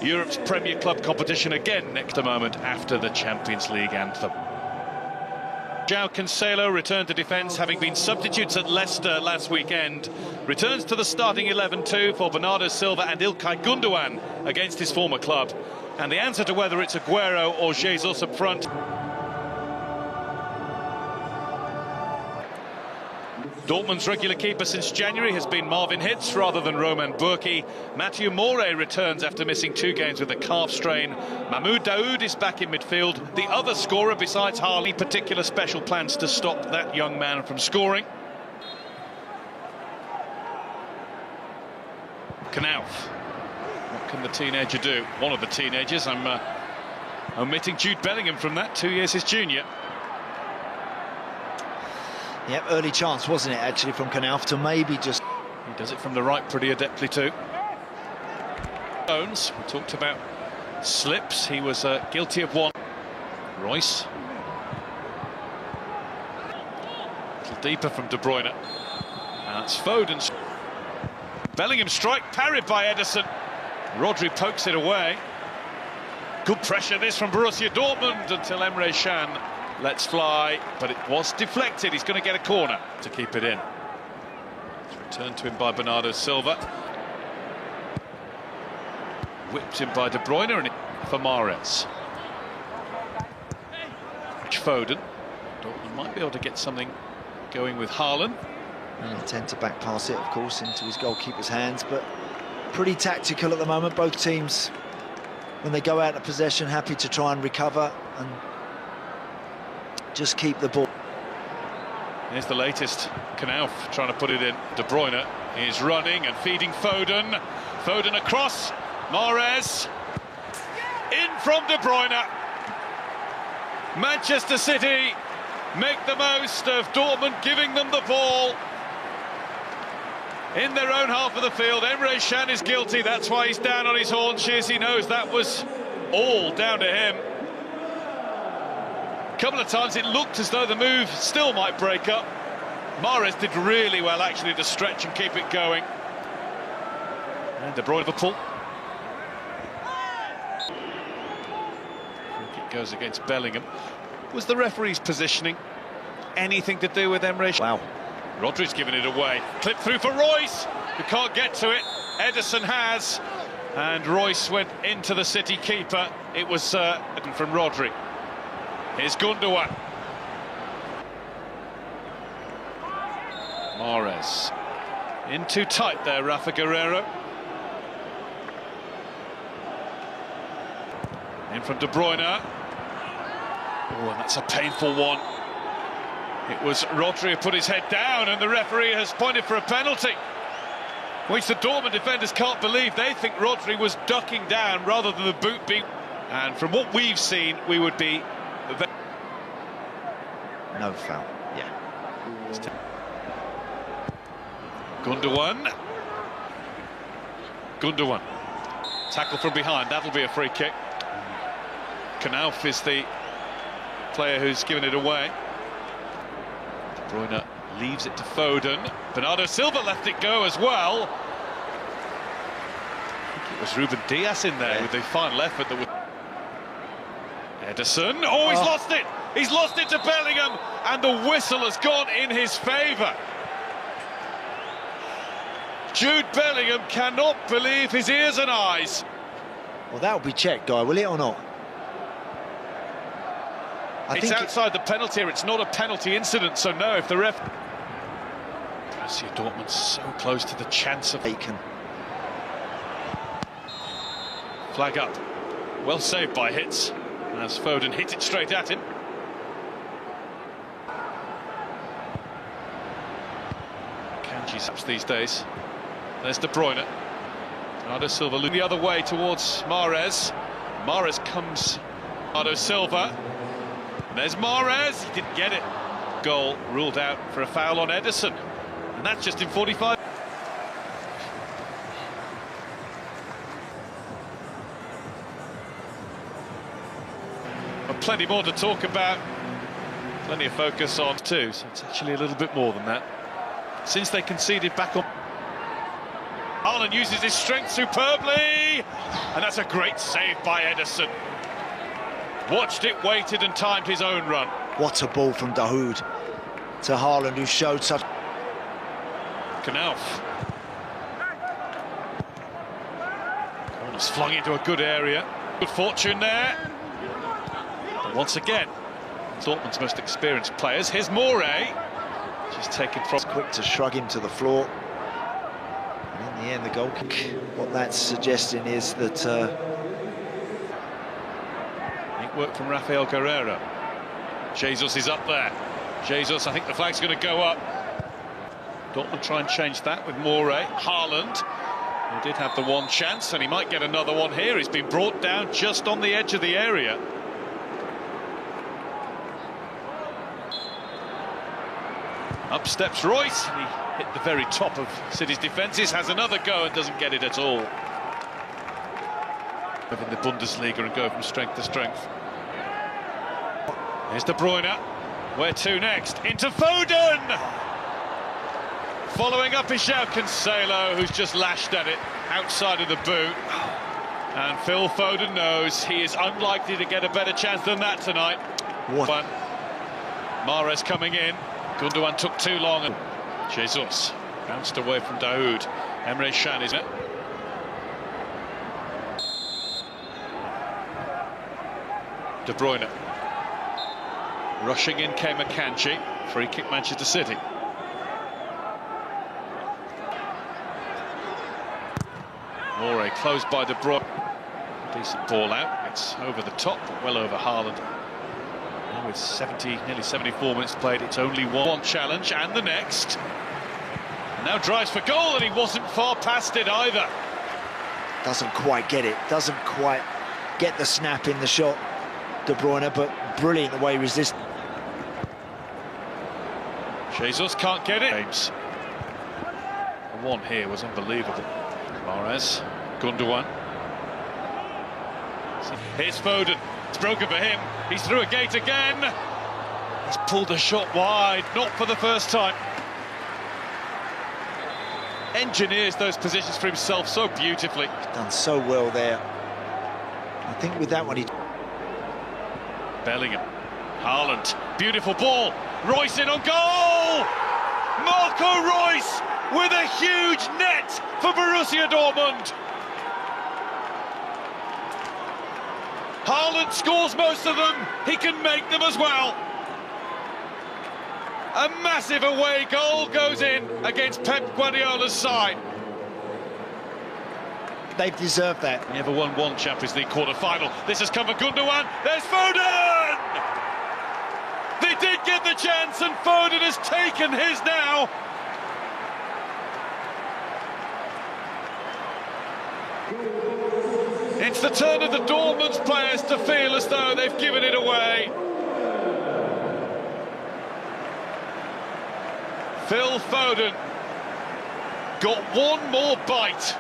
Europe's Premier Club competition again next moment after the Champions League anthem. João Cancelo returned to defence, having been substitutes at Leicester last weekend. Returns to the starting 11 too for Bernardo Silva and İlkay Gündoğan against his former club. And the answer to whether it's Aguero or Jesus up front. Dortmund's regular keeper since January has been Marvin Hitz rather than Roman Burki. Mathieu Morey returns after missing 2 games with a calf strain. Mahmoud Daoud is back in midfield. The other scorer besides Harley, particular special plans to stop that young man from scoring. Knauf. What can the teenager do? One of the teenagers. I'm omitting Jude Bellingham from that, 2 years his junior. Yep, early chance, wasn't it, actually, from Knauf to maybe just... He does it from the right pretty adeptly too. Jones, we talked about slips. He was guilty of one. Royce. A little deeper from De Bruyne. And that's Foden. Bellingham strike, parried by Ederson. Rodri pokes it away. Good pressure this from Borussia Dortmund until Emre Can lets fly, but it was deflected. He's going to get a corner to keep it in. It's returned to him by Bernardo Silva. Whipped in by De Bruyne and for Mahrez. Foden. Dortmund might be able to get something going with Haaland. And they tend to back pass it, of course, into his goalkeeper's hands, but pretty tactical at the moment. Both teams, when they go out of possession, happy to try and recover and just keep the ball. Here's the latest. Knauf trying to put it in. De Bruyne is running and feeding Foden. Foden across. Mahrez. In from De Bruyne. Manchester City make the most of Dortmund giving them the ball in their own half of the field. Emre Can is guilty. That's why he's down on his haunches. He knows that was all down to him. A couple of times it looked as though the move still might break up. Mahrez did really well actually to stretch and keep it going. And De Bruyne Liverpool. It goes against Bellingham. Was the referee's positioning anything to do with Emre Can? Wow. Rodri's given it away. Clip through for Royce, who can't get to it. Ederson has. And Royce went into the City keeper. It was from Rodri. Here's Gündoğan. Mahrez. In too tight there, Rafa Guerreiro. In from De Bruyne. Oh, and that's a painful one. It was Rodri who put his head down, and the referee has pointed for a penalty, which the Dortmund defenders can't believe. They think Rodri was ducking down rather than the boot being... And from what we've seen, we would be... No foul, yeah. Gündoğan. Gündoğan. Tackle from behind, that'll be a free kick. Knauf is the player who's given it away. De Bruyne leaves it to Foden. Bernardo Silva left it go as well. I think it was Ruben Dias in there with the final effort that was... Ederson, oh, he's lost it! He's lost it to Bellingham, and the whistle has gone in his favour. Jude Bellingham cannot believe his ears and eyes. Well, that'll be checked, Guy, will it or not? It's outside the penalty area. It's not a penalty incident, so no, if the ref... Borussia Dortmund so close to the chance of... Bacon. Flag up. Well saved by Hitz, as Foden hit it straight at him. Kanji's ups these days. There's De Bruyne. Bernardo Silva looking the other way towards Mahrez. Mahrez comes... Bernardo Silva. There's Mahrez, he didn't get it. Goal ruled out for a foul on Ederson. And that's just in 45. But plenty more to talk about. Plenty of focus on too, so it's actually a little bit more than that. Since they conceded back on... Haaland uses his strength superbly, and that's a great save by Ederson. Watched it, waited and timed his own run. What a ball from Dahoud to Haaland, who showed such... Knauf. Corner's flung into a good area. Good fortune there. But once again, Dortmund's most experienced players. Here's Morey. She's taken from... Quick to shrug him to the floor. And in the end, the goal kick. What that's suggesting is that... Great work from Rafael Guerreiro. Jesus is up there. Jesus, I think the flag's going to go up. Dortmund try and change that with Morey. Haaland, who did have the one chance, and he might get another one here. He's been brought down just on the edge of the area. Up steps Royce, and he hit the very top of City's defences, has another go and doesn't get it at all. In the Bundesliga and go from strength to strength. Here's De Bruyne. Where to next? Into Foden! Following up is João Cancelo, who's just lashed at it outside of the boot. And Phil Foden knows he is unlikely to get a better chance than that tonight. What? Mahrez coming in. Gundogan took too long. And Jesus bounced away from Dahoud. Emre Can is it. De Bruyne. Rushing in came Akanji. Free kick Manchester City. Morey closed by De Bruyne. Decent ball out. It's over the top, but well over Haaland. Now with nearly 74 minutes played, it's only one challenge and the next. And now drives for goal, and he wasn't far past it either. Doesn't quite get it. Doesn't quite get the snap in the shot, De Bruyne, but brilliant the way he resisted. Jesus can't get it. James. The one here was unbelievable. Mahrez, Gundogan. Here's Foden. It's broken for him. He's through a gate again. He's pulled a shot wide, not for the first time. Engineers those positions for himself so beautifully. He's done so well there. I think with that one he... Bellingham. Haaland. Beautiful ball. Royce in on goal! Marco Royce with a huge net for Borussia Dortmund. Haaland scores most of them. He can make them as well. A massive away goal goes in against Pep Guardiola's side. They've deserved that. He never won one Champions League quarter-final. This has come for Gundogan. There's Foden! They did get the chance, and Foden has taken his now. It's the turn of the Dortmund players to feel as though they've given it away. Phil Foden got one more bite.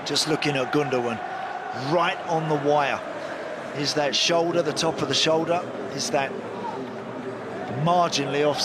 Just looking at Gundogan, right on the wire. Is that shoulder, the top of the shoulder, is that marginally off?